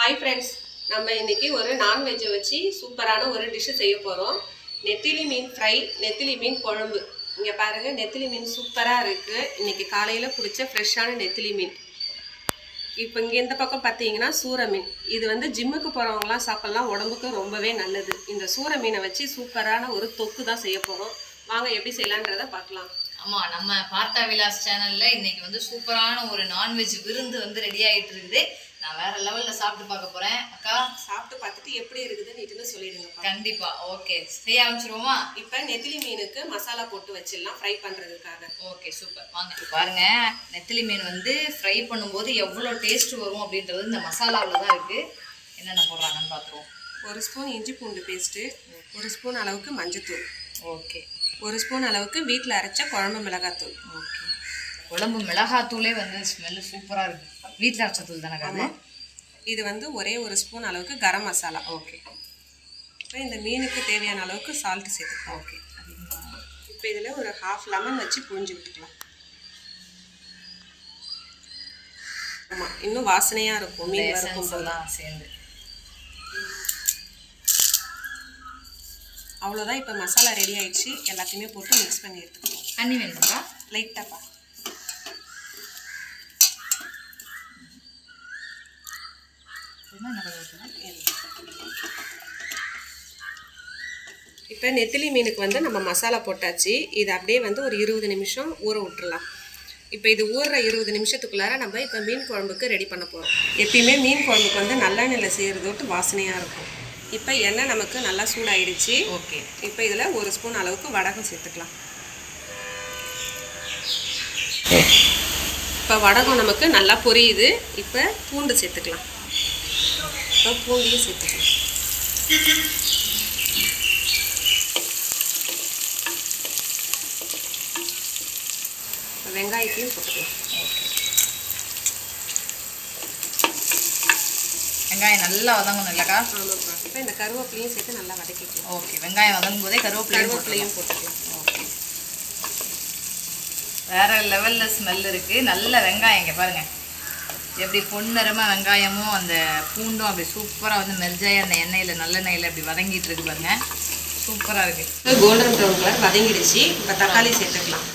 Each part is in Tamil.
ஹாய் ஃப்ரெண்ட்ஸ், நம்ம இன்னைக்கு ஒரு நான்வெஜ்ஜை வச்சு சூப்பரான ஒரு டிஷ்ஷு செய்ய போகிறோம். நெத்திலி மீன் ஃப்ரை, நெத்திலி மீன் குழம்பு. இங்கே பாருங்கள், நெத்திலி மீன் சூப்பராக இருக்குது. இன்றைக்கி காலையில் பிடிச்ச ஃப்ரெஷ்ஷான நெத்திலி மீன். இப்போ இங்கே இந்த பக்கம் பார்த்தீங்கன்னா சூர மீன். இது வந்து ஜிம்முக்கு போகிறவங்களாம் சாப்பிட்லாம், உடம்புக்கு ரொம்பவே நல்லது. இந்த சூர மீனை வச்சு சூப்பரான ஒரு தொக்கு தான் செய்ய போகிறோம். வாங்க எப்படி செய்யலான்றதை பார்க்கலாம். ஆமா, நம்ம பார்த்தா விலாஸ் சேனல்ல இன்னைக்கு வந்து சூப்பரான ஒரு நான்வெஜ் விருந்து வந்து ரெடி ஆகிட்டு இருக்குது. நான் வேற லெவல்ல சாப்பிட்டு பார்க்க போறேன். அக்கா சாப்பிட்டு பார்த்துட்டு எப்படி இருக்குதுன்னு சொல்லிடுங்க. கண்டிப்பா. ஓகே, செய்ய ஆரம்பிச்சிருவோமா? இப்போ நெத்திலி மீனுக்கு மசாலா போட்டு வச்சிடலாம் ஃப்ரை பண்ணுறதுக்காக. Okay, super. வாங்க பாருங்க, நெத்திலி மீன் வந்து ஃப்ரை பண்ணும்போது எவ்வளோ டேஸ்ட் வரும் அப்படின்றது இந்த மசாலாவில் தான் இருக்கு. என்னென்ன போடுறாங்கன்னு பார்த்துருவோம். 1 ஸ்பூன் இஞ்சி பூண்டு பேஸ்ட்டு, 1 ஸ்பூன் அளவுக்கு மஞ்சத்தூள், ஓகே, 1 ஸ்பூன் அளவுக்கு வீட்டில் அரைச்ச குழம்பு மிளகாத்தூள். ஓகே, குழம்பு மிளகாத்தூளே வந்து ஸ்மெல்லு சூப்பராக இருக்குது. வீட்டில் அரைச்ச தூள் தானே அது? இது வந்து ஒரே 1 ஸ்பூன் அளவுக்கு கரம் மசாலா. ஓகே, இப்போ இந்த மீனுக்கு தேவையான அளவுக்கு சால்ட்டு சேர்த்துக்கலாம். ஓகே, இப்போ இதில் ஒரு 1/2 லெமன் வச்சு புழிஞ்சு விட்டுக்கலாம். ஆமாம், இன்னும் வாசனையாக இருக்கும் மீன் வறுக்கும் போதெல்லாம் சேர்ந்து. அவ்வளோதான். இப்போ மசாலா ரெடி ஆயிடுச்சு. எல்லாத்தையுமே போட்டு மிக்ஸ் பண்ணி எடுத்துக்கலாம். தண்ணி வேணுங்களா? லைட்டாக இப்போ நெத்திலி மீனுக்கு வந்து நம்ம மசாலா போட்டாச்சு. இது அப்படியே வந்து ஒரு 20 நிமிஷம் ஊற விட்டுறலாம். இப்போ இது ஊறுற 20 நிமிஷத்துக்குள்ளார நம்ம இப்போ மீன் குழம்புக்கு ரெடி பண்ண போகிறோம். எப்பயுமே மீன் குழம்புக்கு வந்து நல்லெண்ணெயில் செய்கிறதோட்டு வாசனையாக இருக்கும். இப்போ எண்ணெய் நமக்கு நல்லா சூடாயிடுச்சு. ஓகே, இப்போ இதில் 1 ஸ்பூன் அளவுக்கு வடகம் சேர்த்துக்கலாம். இப்போ வடகம் நமக்கு நல்லா பொரியுது. இப்போ பூண்டு சேர்த்துக்கலாம். இப்போ பூண்டையும் சேர்த்துக்கலாம். வெங்காயத்தையும் போட்டுக்கலாம். வெங்காயம் நல்லா வதங்கணும் இல்லைக்கா? ஆமாப்பா. இப்போ இந்த கருவேப்பிலையும் சேர்த்து நல்லா வதக்கிக்கலாம். ஓகே, வெங்காயம் வதங்கும் போதே கருவேப்பிலையும் போட்டுக்கலாம். ஓகே, வேற லெவலில் ஸ்மெல் இருக்குது. நல்ல வெங்காயம் இங்கே பாருங்கள், எப்படி பொன்னிறமாக வெங்காயமும் அந்த பூண்டும் அப்படி சூப்பராக வந்து மெர்ஜாய் அந்த எண்ணெயில் நல்லெண்ணெயில் அப்படி வதங்கிட்டு இருக்கு பாருங்கள். சூப்பராக இருக்குது. இப்போ கோல்டன் ப்ரௌன் கலர் வதங்கிடுச்சு. இப்போ தக்காளி சேர்த்துக்கலாம்.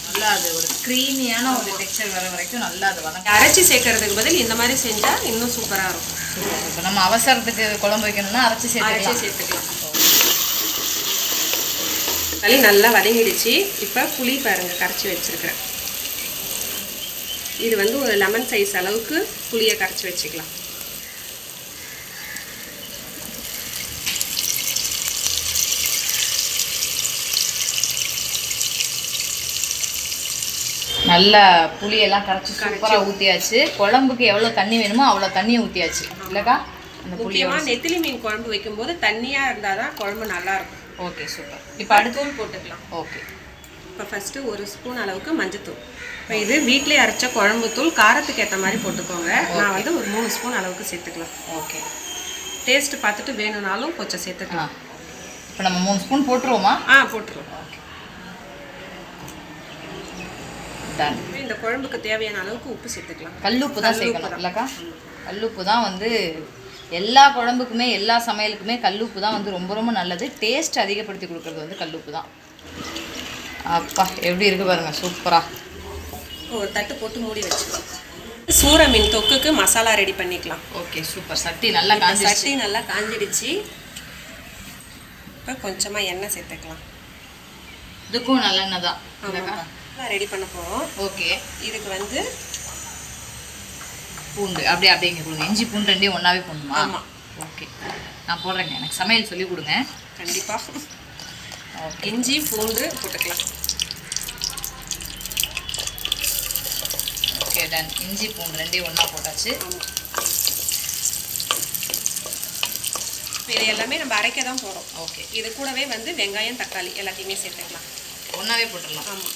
நல்லா அது ஒரு க்ரீமியான ஒரு டெக்ஸ்சர் வர வரைக்கும் நல்லா அது வதங்க. அரைச்சி சேர்க்கறதுக்கு பதில் இந்த மாதிரி செஞ்சால் இன்னும் சூப்பராக இருக்கும். இப்போ நம்ம அவசரத்துக்கு குழம்பு வைக்கணும்னா அரைச்சி சேர்த்துக்கலாம். தக்காளி நல்லா வதங்கிடுச்சு. இப்போ புளி பாருங்கள் கரைச்சி வச்சுருக்கிறேன். இது வந்து ஒரு லெமன் சைஸ் அளவுக்கு புளியை கரைச்சி வச்சுக்கலாம். நல்லா புளியெல்லாம் கரைச்சி சூப்பராக ஊற்றியாச்சு. குழம்புக்கு எவ்வளோ தண்ணி வேணுமோ அவ்வளோ தண்ணியை ஊற்றியாச்சு இல்லைக்கா? அந்த முக்கியமாக நெத்திலி மீன் குழம்பு வைக்கும்போது தண்ணியாக இருந்தால் தான் குழம்பு நல்லாயிருக்கும். Okay, super. இப்போ அடுத்தூள் போட்டுக்கலாம். ஓகே, இப்போ ஃபஸ்ட்டு 1 ஸ்பூன் அளவுக்கு மஞ்சத்தூள். இப்போ இது வீட்டிலே அரைச்ச குழம்பு தூள், காரத்துக்கு ஏற்ற மாதிரி போட்டுக்கோங்க. நான் வந்து ஒரு 3 ஸ்பூன் அளவுக்கு சேர்த்துக்கலாம். ஓகே, டேஸ்ட்டு பார்த்துட்டு வேணும்னாலும் கொஞ்சம் சேர்த்துக்கலாம். இப்போ நம்ம 3 ஸ்பூன் போட்டுருவோமா? போட்டுருவோம். ஓகே, இந்த குழம்புக்கு தேவையான அளவுக்கு உப்பு சேர்த்துக்கலாம். கல்லுப்பு தான் சேர்க்கணும் இல்லைக்கா? கல்லுப்பு தான் வந்து எல்லா குழம்புக்குமே எல்லா சமையலுக்குமே கல்லுப்பு தான் வந்து ரொம்ப ரொம்ப நல்லது. டேஸ்ட் அதிகப்படுத்தி கொடுக்குறது வந்து கல்லுப்பு தான். அப்பா எப்படி இருக்குது பாருங்கள், சூப்பராக. ஒரு தட்டு போட்டு மூடி வச்சுக்கலாம். சூர மீன் தொக்குக்கு மசாலா ரெடி பண்ணிக்கலாம். Okay, super. சட்டி நல்லா காஞ்சிடுச்சு. இப்போ கொஞ்சமாக எண்ணெய் சேர்த்துக்கலாம். இதுக்கும் நல்லெண்ணெய் தான் ரெடி பண்ண போகிறோம். ஓகே, இதுக்கு வந்து பூண்டு அப்படியே இங்கே கொடுங்க. இஞ்சி பூண்டு ரெண்டையும் ஒன்றாவே போடணுமா? ஆமாம். ஓகே, நான் போடுறேங்க. எனக்கு சமையல் சொல்லி கொடுங்க. கண்டிப்பாக. இஞ்சி பூண்டு போட்டுக்கலாம். Okay, done. இஞ்சி பூண்டு ரெண்டையும் ஒன்றா போட்டாச்சு. இது எல்லாமே நம்ம அரைக்க தான் போகிறோம். ஓகே, இது கூடவே வந்து வெங்காயம் தக்காளி எல்லாத்தையுமே சேர்த்துக்கலாம். ஒன்றாவே போட்டுடலாம். ஆமாம்.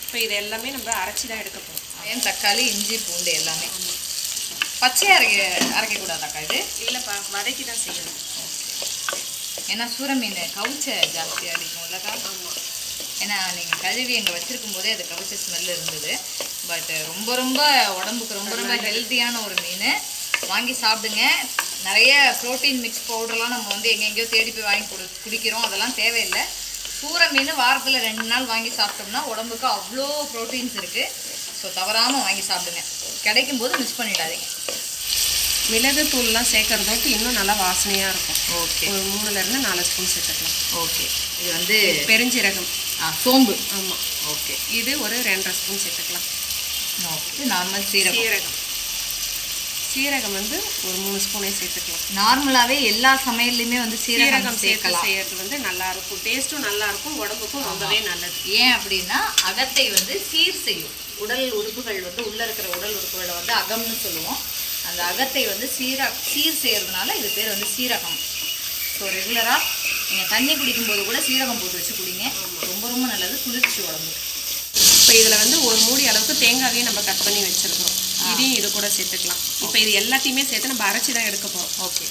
இப்போ இது எல்லாமே நம்ம அரைச்சி தான் எடுக்க போகிறோம். வெங்காயம் தக்காளி இஞ்சி பூண்டு எல்லாமே பச்சையாக அரைக்கக்கூடாதாக்கா? இது இல்லைப்பா, வதக்கி தான் செய்யணும். ஏன்னா சூர மீன் கவுச்ச ஜாஸ்தியாக அடிக்கும் இல்லைக்கா? ஆமாம். ஏன்னா நீங்கள் கழுவி எங்கே வச்சுருக்கும் போதே அது கவிச்ச ஸ்மெல் இருந்தது. பட் ரொம்ப ரொம்ப உடம்புக்கு ரொம்ப ரொம்ப ஹெல்த்தியான ஒரு மீன். வாங்கி சாப்பிடுங்க. நிறைய ப்ரோட்டீன் மிக்ஸ் பவுடர்லாம் நம்ம வந்து எங்கெங்கேயோ தேடி போய் வாங்கி குடிக்கிறோம். அதெல்லாம் தேவையில்லை. சூற மீன் வாரத்தில் 2 நாள் வாங்கி சாப்பிட்டோம்னா உடம்புக்கு அவ்வளோ ப்ரோட்டீன்ஸ் இருக்குது. ஸோ தவறாமல் வாங்கி சாப்பிடுங்க. கிடைக்கும் போது மிஸ் பண்ணிடாதீங்க. மிளகு தூள்லாம் சேர்க்கறதோட்டு இன்னும் நல்லா வாசனையாக இருக்கும். ஓகே, ஒரு 3லேருந்து 4 ஸ்பூன் சேர்த்துக்கலாம். ஓகே. இது வந்து பெருஞ்சீரகம், சோம்பு. ஆமாம். ஓகே, இது ஒரு 2.5 ஸ்பூன் சேர்த்துக்கலாம். ஓகே. நார்மல் சீரகம். சீரகம் வந்து ஒரு 3 ஸ்பூனே சேர்த்துக்கலாம். நார்மலாகவே எல்லா சமையல்லையுமே வந்து சீரகம் சேர்க்கலாம். செய்யறது வந்து நல்லா இருக்கும். டேஸ்ட்டும் நல்லா இருக்கும், உடம்புக்கும் ரொம்பவே நல்லது. ஏன் அப்படின்னா அகத்தை வந்து சீர் செய்யும். உடல் உறுப்புகள் வந்து உள்ளே இருக்கிற உடல் உறுப்புகளை வந்து அகம்னு சொல்லுவோம். அந்த அகத்தை வந்து சீர் செய்கிறதுனால இது பேர் வந்து சீரகம். ஸோ ரெகுலராக நீங்கள் தண்ணி குடிக்கும்போது கூட சீரகம் போட்டு வச்சு குடிங்க. ரொம்ப ரொம்ப நல்லது, குளிர்ச்சி உடம்புக்கு. இப்போ இதில் வந்து ஒரு மூடி அளவுக்கு தேங்காவையும் நம்ம கட் பண்ணி வச்சுருக்கோம். இதையும் இது கூட சேர்த்துக்கலாம். இப்போ இது எல்லாத்தையுமே சேர்த்து நம்ம அரைச்சி தான் எடுக்க போகிறோம். ஓகே.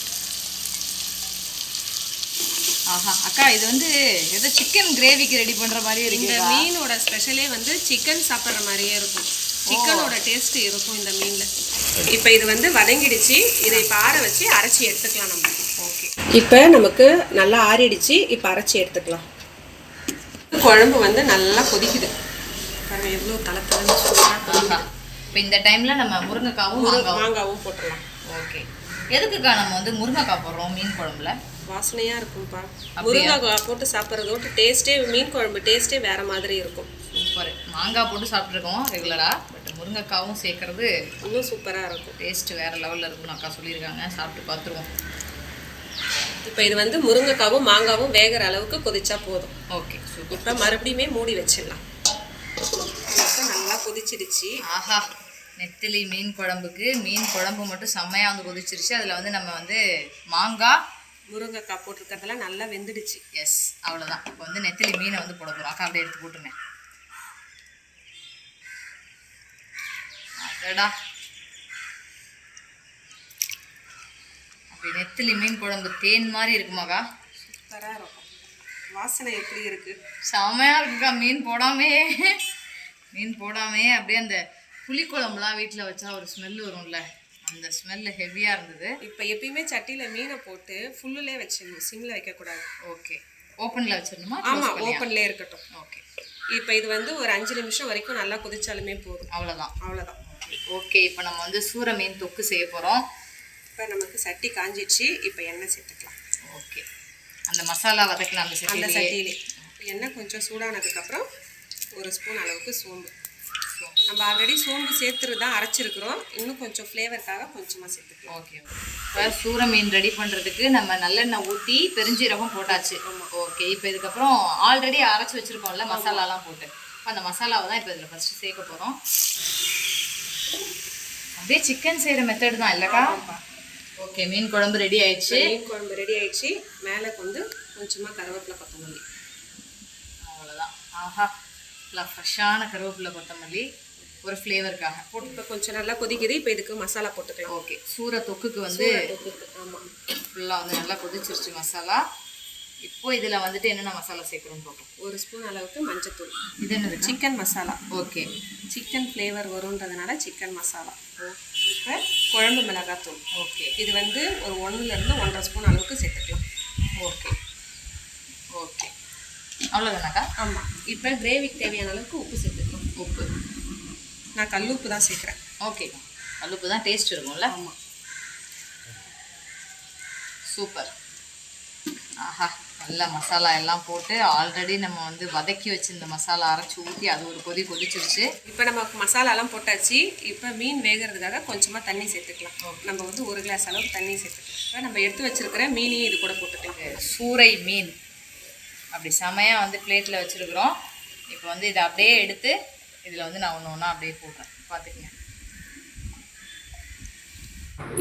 ஆஹா அக்கா, இது வந்து ஏதோ சிக்கன் கிரேவிக்கு ரெடி பண்ணுற மாதிரியே இருக்கு. இந்த மீனோட ஸ்பெஷலே வந்து சிக்கன் சாப்பிட்ற மாதிரியே இருக்கும். சிக்கனோட டேஸ்ட் இருக்கும் இந்த மீனில். இப்போ இது வந்து வதங்கிடுச்சு. இதை இப்போ ஆற வச்சு அரைச்சி எடுத்துக்கலாம் நம்ம. ஓகே. இப்போ நமக்கு நல்லா ஆறிடுச்சு. இப்போ அரைச்சி எடுத்துக்கலாம். குழம்பு வந்து நல்லா கொதிக்குது. எவ்வளோ தளத்தலன்னு சொல்லுவாங்க. இப்போ இந்த டைமில் நம்ம முருங்கைக்காவும் மாங்காவும் போட்டுடலாம். ஓகே. எதுக்குக்கா நம்ம வந்து முருங்கைக்காய் போடுறோம் மீன் குழம்புல? வாசனையாக இருக்கும்ப்பா. முருங்கைக்காய் போட்டு சாப்பிட்றதோட்டு டேஸ்ட்டே, மீன் குழம்பு டேஸ்ட்டே வேறு மாதிரி இருக்கும். சூப்பர். மாங்காய் போட்டு சாப்பிட்ருக்கோம் ரெகுலராக. பட் முருங்கைக்காவும் சேர்க்குறது இன்னும் சூப்பராக இருக்கும். டேஸ்ட்டு வேறு லெவலில் இருக்குன்னு அக்கா சொல்லியிருக்காங்க. சாப்பிட்டு பார்த்துருவோம். இப்போ இது வந்து முருங்கைக்காவும் மாங்காவும் வேகிற அளவுக்கு கொதிச்சா போதும். Okay, super. இப்போ மறுபடியுமே மூடி வச்சிடலாம். நல்லா கொதிச்சிடுச்சு. ஆஹா, நெத்திலி மீன் குழம்புக்கு மீன் குழம்பு மட்டும் செம்மையாக வந்து கொதிச்சிருச்சு. அதில் வந்து நம்ம வந்து மாங்காய் முருங்கைக்காய் போட்டிருக்கிறதெல்லாம் நல்லா வெந்துடுச்சு. எஸ், அவ்வளோதான். இப்போ வந்து நெத்திலி மீனை வந்து போட போகிறோம். அக்கா அப்படியே எடுத்து போட்டுருங்க. அடடா, அப்படி நெத்திலி மீன் குழம்பு தேன் மாதிரி இருக்குமாக்கா? சூப்பராக இருக்கும். வாசனை எப்படி இருக்கு? செம்மையாக இருக்குக்கா. மீன் போடாமையே அப்படியே அந்த புளிக்குழம்புலாம் வீட்டில் வச்சா ஒரு ஸ்மெல் வரும்ல, அந்த ஸ்மெல்லு ஹெவியாக இருந்தது. இப்போ எப்பயுமே சட்டியில் மீனை போட்டு ஃபுல்லுலே வச்சிடணும், சிம்மில் வைக்கக்கூடாது. ஓகே. ஓப்பனில் வச்சிடணுமா? ஆமாம், ஓப்பன்லேயே இருக்கட்டும். ஓகே. இப்போ இது வந்து ஒரு 5 நிமிஷம் வரைக்கும் நல்லா கொதிச்சாலுமே போதும். அவ்வளோதான். ஓகே. இப்போ நம்ம வந்து சூற மீன் தொக்கு செய்ய போகிறோம். இப்போ நமக்கு சட்டி காஞ்சிடுச்சு. இப்போ எண்ணெய் சேர்த்துக்கலாம். ஓகே. அந்த மசாலா வதக்கலாம் அந்த சட்டியிலே. எண்ணெய் கொஞ்சம் சூடானதுக்கப்புறம் 1 ஸ்பூன் அளவுக்கு சோம்பு. நம்ம ஆல்ரெடி சோம்பு சேர்த்துட்டு தான் அரைச்சிருக்கிறோம். இன்னும் கொஞ்சம் ஃப்ளேவருக்காக கொஞ்சமாக சேர்த்துக்கலாம். ஓகே. இப்போ சூற மீன் ரெடி பண்ணுறதுக்கு நம்ம நல்லெண்ணெய் ஊற்றி பெருஞ்சீரகம் போட்டாச்சு. ஓகே. இப்போ இதுக்கப்புறம் ஆல்ரெடி அரைச்சி வச்சுருக்கோம்ல மசாலாலாம் போட்டு, இப்போ அந்த மசாலாவை தான் இப்போ இதில் ஃபஸ்ட்டு சேர்க்க போகிறோம். அப்படியே சிக்கன் செய்கிற மெத்தட் தான் இல்லைக்கா? ஓகே. மீன் குழம்பு ரெடி ஆயிடுச்சு. மேலே வந்து கொஞ்சமாக கருவேப்பிலை, கொத்தமல்லி. அவ்வளோதான். ஆஹா, நல்லா ஃப்ரெஷ்ஷான கருவேப்பிலை, கொத்தமல்லி ஒரு ஃப்ளேவருக்காக போட்டு இப்போ கொஞ்சம் நல்லா கொதிக்குது. இப்போ இதுக்கு மசாலா போட்டுக்கலாம். ஓகே. சூற தொக்குக்கு வந்து ஆமாம், ஃபுல்லாக வந்து நல்லா கொதிச்சிருச்சு மசாலா. இப்போ இதில் வந்துட்டு என்னென்ன மசாலா சேர்க்குறோன்னு பார்ப்போம். 1 ஸ்பூன் அளவுக்கு மஞ்சத்தூள். இது என்னது? Chicken masala. Okay. Chicken flavour வரும்ன்றதுனால சிக்கன் மசாலா. இப்போ குழம்பு மிளகாத்தூள். ஓகே. இது வந்து ஒரு 1லேருந்து 1.5 ஸ்பூன் அளவுக்கு சேர்த்துக்கலாம். ஓகே. அவ்வளோதானாக்கா? ஆமாம். இப்போ கிரேவிக்கு தேவையான அளவுக்கு உப்பு சேர்த்துக்கலாம். உப்பு நான் கல்லுப்பு தான் சேர்க்குறேன். ஓகே. கல்லுப்பு தான் டேஸ்ட் இருக்கும்ல? ஆமாம். சூப்பர். ஆஹா, நல்லா மசாலா எல்லாம் போட்டு ஆல்ரெடி நம்ம வந்து வதக்கி வச்சுருந்த மசாலா அரைச்சி ஊற்றி அது ஒரு கொதிச்சிருச்சு. இப்போ நம்ம மசாலாலாம் போட்டாச்சு. இப்போ மீன் வேகிறதுக்காக கொஞ்சமாக தண்ணி சேர்த்துக்கலாம். நம்ம வந்து 1 கிளாஸ் அளவுக்கு தண்ணி சேர்த்துக்கலாம். இப்போ நம்ம எடுத்து வச்சுருக்கிற மீனையும் இது கூட போட்டுக்கலாம். சூறை மீன் அப்படி செமையாக வந்து பிளேட்டில் வச்சுருக்குறோம். இப்போ வந்து இதை அப்படியே எடுத்து இதில் வந்து நான் ஒன்று ஒன்றா அப்படியே போடுறேன், பார்த்துக்குங்க.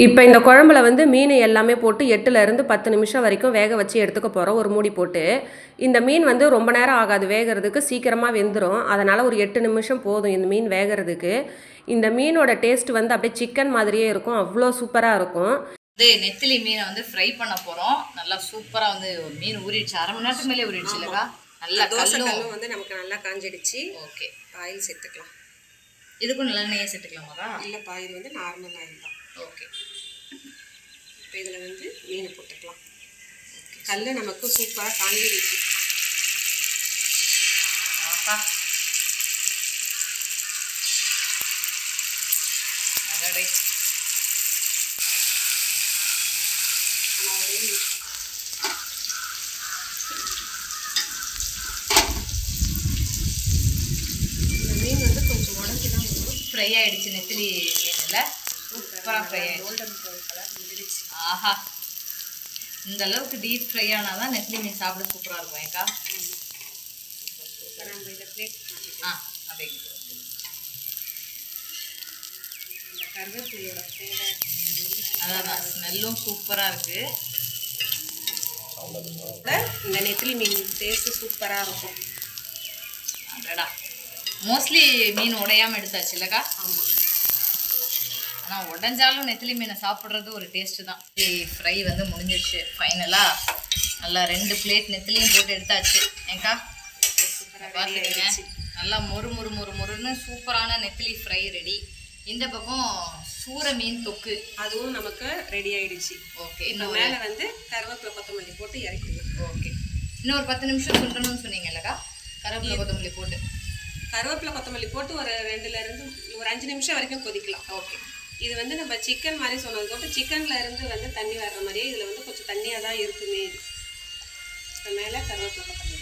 இப்போ இந்த குழம்புல வந்து மீன் எல்லாமே போட்டு 8லேருந்து 10 நிமிஷம் வரைக்கும் வேக வச்சு எடுத்துக்க போகிறோம். ஒரு மூடி போட்டு. இந்த மீன் வந்து ரொம்ப நேரம் ஆகாது வேகிறதுக்கு, சீக்கிரமாக வெந்துடும். அதனால் ஒரு 8 நிமிஷம் போதும் இந்த மீன் வேகிறதுக்கு. இந்த மீனோட டேஸ்ட் வந்து அப்படியே சிக்கன் மாதிரியே இருக்கும். அவ்வளோ சூப்பராக இருக்கும். வந்து நெத்திலி மீனை வந்து ஃப்ரை பண்ண போகிறோம். நல்லா சூப்பராக வந்து மீன் ஊறிடுச்சு. 1/2 மணி நேரத்துக்கு மேலே ஊறிடுச்சு இல்லைக்கா? நல்லா தோசை கல்லும் கல்லும் வந்து நமக்கு நல்லா காஞ்சிடுச்சு. ஓகே. ஆயில் சேர்த்துக்கலாம். இதுக்கும் நல்ல நெய்யை சேர்த்துக்கலாமாக்கா? இல்லைப்பா, இது வந்து நார்மல் ஆயில் தான். ஓகே. இப்போ இதில் வந்து மீனை போட்டுக்கலாம். கல் நமக்கு சூப்பராக காஞ்சிடுச்சு. ஆஹா, அடடே. இந்த மீன் வந்து கொஞ்சம் உடஞ்சி தான் வரும். ஃப்ரை ஆகிடுச்சு நெத்திலி மீனில். சூப்பராக ஃப்ரை ஆகிடுச்சு. கோல்டன் ப்ரௌன் கலர் வந்துடுச்சு. ஆஹா, இந்த அளவுக்கு டீப் ஃப்ரை ஆனால் தான் நெத்திலி மீன் சாப்பிட சூப்பராக இருக்கும் ஏக்கா. இப்போ நம்ம இதை பிளேட் மாட்டிக்கலாம். அப்படியே இந்த கருவேப்பிலையோட ஃப்ளேவர் அதான் ஸ்மெல்லும் சூப்பராக இருக்குது. இந்த நெத்திலி மீன் டேஸ்ட்டு சூப்பராக இருக்கும். அடடா, மோஸ்ட்லி மீன் உடையாமல் எடுத்தாச்சு இல்லைக்கா? ஆமாம். ஆனால் உடஞ்சாலும் நெத்திலி மீனை சாப்பிட்றது ஒரு டேஸ்ட்டு தான். ஃப்ரை வந்து முடிஞ்சிடுச்சு ஃபைனலாக. நல்லா 2 பிளேட் நெத்திலியும் போட்டு எடுத்தாச்சு ஏங்கா. பார்த்துக்கங்க, நல்லா மொறுன்னு சூப்பரான நெத்திலி ஃப்ரை ரெடி. இந்த பக்கம் சூர மீன் தொக்கு அதுவும் நமக்கு ரெடி ஆயிடுச்சு. ஓகே. இப்போ மேலே வந்து கருவேப்பிலை கொத்தமல்லி போட்டு இறக்கிடலாம். ஓகே. இன்னும் ஒரு 10 நிமிஷம் சுண்டணும்னு சொன்னீங்கல்லக்கா? கருவேப்பிலை கொத்தமல்லி போட்டு கருவேப்பிலை கொத்தமல்லி போட்டு ஒரு 2லேருந்து ஒரு 5 நிமிஷம் வரைக்கும் கொதிக்கலாம். ஓகே. இது வந்து நம்ம சிக்கன் மாதிரி சொன்னது போட்டு சிக்கன்ல இருந்து வந்து தண்ணி வர்ற மாதிரியே இதில் வந்து கொஞ்சம் தண்ணியாக தான் இருக்குமே. இது இப்போ மேலே கருவேப்பிலை கொத்தமல்லி.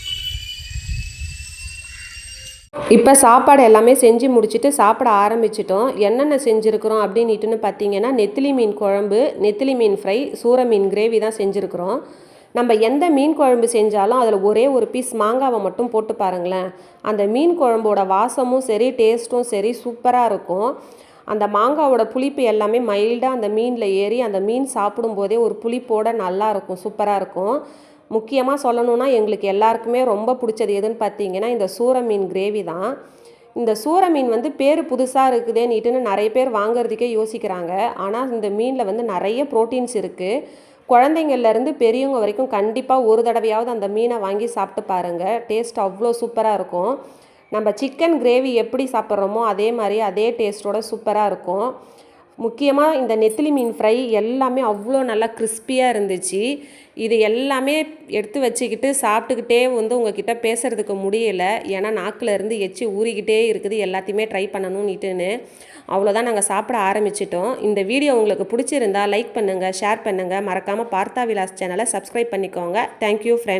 இப்போ சாப்பாடு எல்லாமே செஞ்சு முடிச்சுட்டு சாப்பிட ஆரம்பிச்சிட்டோம். என்னென்ன செஞ்சுருக்குறோம் அப்படின்னுட்டுன்னு பார்த்தீங்கன்னா, நெத்திலி மீன் குழம்பு, நெத்திலி மீன் ஃப்ரை, சூர மீன் கிரேவி தான் செஞ்சுருக்குறோம். நம்ம எந்த மீன் குழம்பு செஞ்சாலும் அதில் ஒரே ஒரு பீஸ் மாங்காவை மட்டும் போட்டு பாருங்களேன். அந்த மீன் குழம்போட வாசமும் சரி டேஸ்ட்டும் சரி சூப்பராக இருக்கும். அந்த மாங்காவோட புளிப்பு எல்லாமே மைல்டாக அந்த மீனில் ஏறி அந்த மீன் சாப்பிடும்போதே ஒரு புளிப்போட நல்லாயிருக்கும், சூப்பராக இருக்கும். முக்கியமாக சொல்லணுன்னா எங்களுக்கு எல்லாருக்குமே ரொம்ப பிடிச்சது எதுன்னு பார்த்தீங்கன்னா இந்த சூர மீன் கிரேவி தான். இந்த சூர மீன் வந்து பேர் புதுசாக இருக்குதேன்னுட்டுன்னு நிறைய பேர் வாங்குறதுக்கே யோசிக்கிறாங்க. ஆனால் இந்த மீனில் வந்து நிறைய ப்ரோட்டீன்ஸ் இருக்குது. குழந்தைங்கள்லேருந்து பெரியவங்க வரைக்கும் கண்டிப்பாக ஒரு தடவையாவது அந்த மீனை வாங்கி சாப்பிட்டு பாருங்கள். டேஸ்ட் அவ்வளோ சூப்பராக இருக்கும். நம்ம சிக்கன் கிரேவி எப்படி சாப்பிட்றோமோ அதே மாதிரி அதே டேஸ்ட்டோட சூப்பராக இருக்கும். முக்கியமாக இந்த நெத்திலி மீன் ஃப்ரை எல்லாமே அவ்வளோ நல்லா கிறிஸ்பியாக இருந்துச்சு. இது எல்லாமே எடுத்து வச்சுக்கிட்டு சாப்பிட்டுக்கிட்டே வந்து உங்ககிட்ட பேசுகிறதுக்கு முடியலை. ஏன்னா நாக்கில் இருந்து எச்சி ஊறிக்கிட்டே இருக்குது எல்லாத்தையுமே ட்ரை பண்ணணும்னுட்டுன்னு. அவ்வளோதான், நாங்கள் சாப்பிட ஆரம்பிச்சிட்டோம். இந்த வீடியோ உங்களுக்கு பிடிச்சிருந்தா லைக் பண்ணுங்கள், ஷேர் பண்ணுங்கள். மறக்காமல் பார்த்தா விலாஸ் சேனலை சப்ஸ்கிரைப் பண்ணிக்கோங்க. Thank you friends.